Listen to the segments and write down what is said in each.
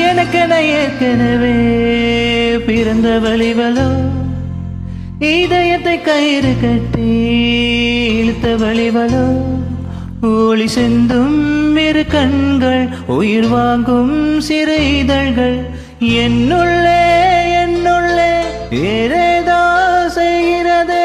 எனக்கென ஏற்கனவே பிறந்த வழிவலோ இதயத்தை கயிறு கட்டி இழுத்த வழிவலோ ஒளி செந்தும் இரு கண்கள் உயிர் வாங்கும் சிறு இதழ்கள் என்னுள்ளே ஏதேதோ செய்கிறதே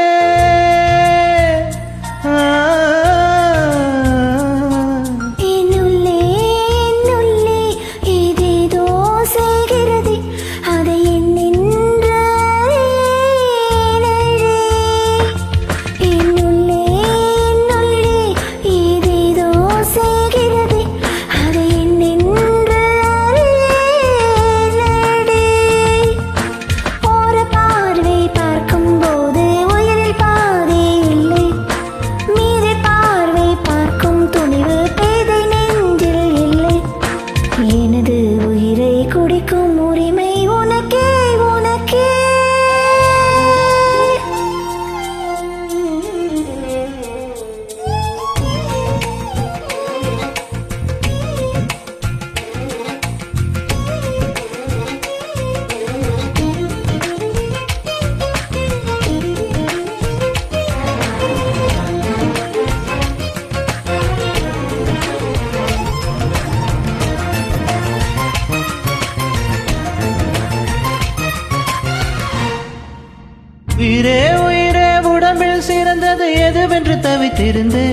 உயிரே உயிரே உடம்பில் சிறந்தது எதுவென்று தவித்திருந்து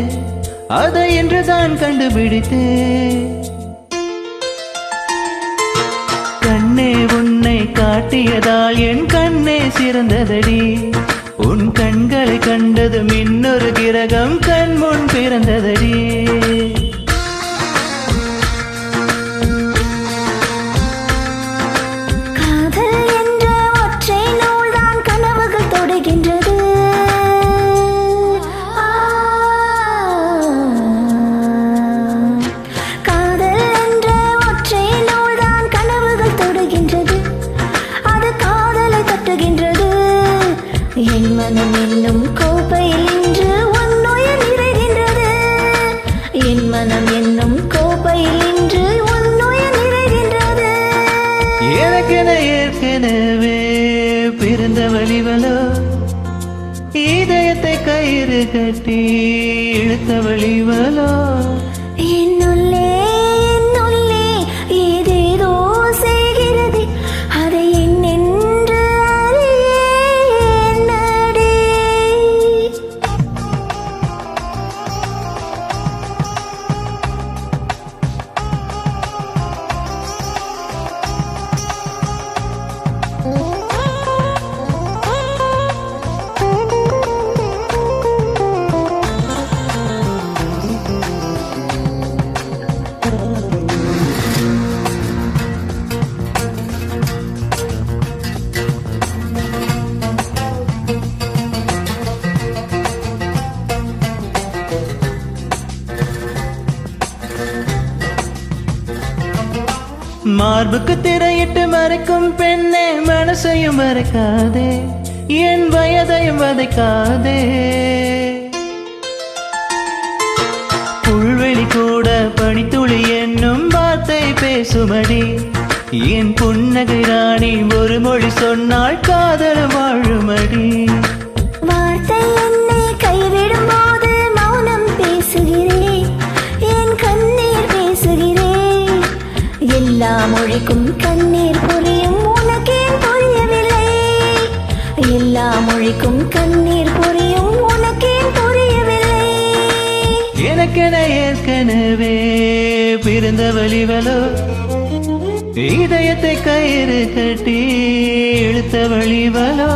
அதை இன்றுதான் கண்டுபிடித்தே கண்ணே உன்னை காட்டியதால் என் கண்ணே சிறந்ததடி உன் கண்களை கண்டதும் இன்னொரு கிரகம் கண் முன் பிறந்ததடி என் மனம் என்னும் கோப்பையில் இன்று உன்னுயிர் நிறைகின்றது என் மனம் என்னும் கோப்பையில் இன்று உன்னுயிர் நிறைகின்றது எனக்கென ஏற்கனவே பிறந்த வழிவலோ இதயத்தை கயிறு கட்டி இழுத்த வழிவலோ என்னுள்ளே ஏதேதோ செய்கிறது அதை என்னென்று மார்புக்கு திரையிட்டு மறைக்கும் பெண்ணே மனசையும் மறைக்காதே என் வயதையும் வதைக்காதே புல்வெளி கூட பனித்துளி என்னும் வார்த்தை பேசுமடி என் புன்னகை ராணி ஒரு மொழி சொன்னால் காதல் வாழுமடி வார்த்தை என்னை கைவிடும் போது மௌனம் பேசுகிறேன் என் கண்ணீர் பேசுகிறேன் எல்லா மொழிக்கும் கண்ணீர் புரியும் உனக்கே புரியவில்லை எல்லா மொழிக்கும் கண்ணீர் புரியும் உனக்கே புரியவில்லை எனக்கென ஏற்கனவே பிறந்த வழிவலோ இதயத்தை கயிறு கட்டி இழுத்த வழிவலோ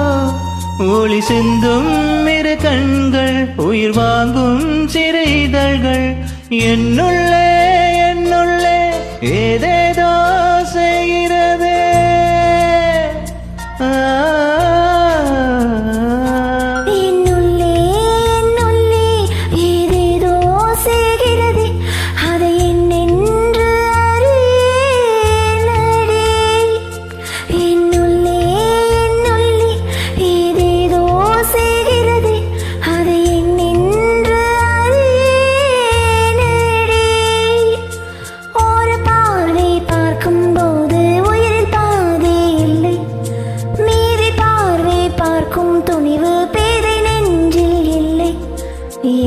ஒளி சிந்தும் இரு கண்கள் உயிர் வாங்கும் சிறு இதழ்கள் என்னுள்ளே ஏதேதோ செய்கிறதே என்னுள்ளே ஏதேதோ செய்கிறது அதை என்னென்று அறியேனடி என்னுள்ளே ஏதேதோ செய்கிறது அதை என்னென்று அறியேனடி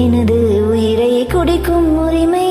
எனது உயிரை குடிக்கும் உரிமை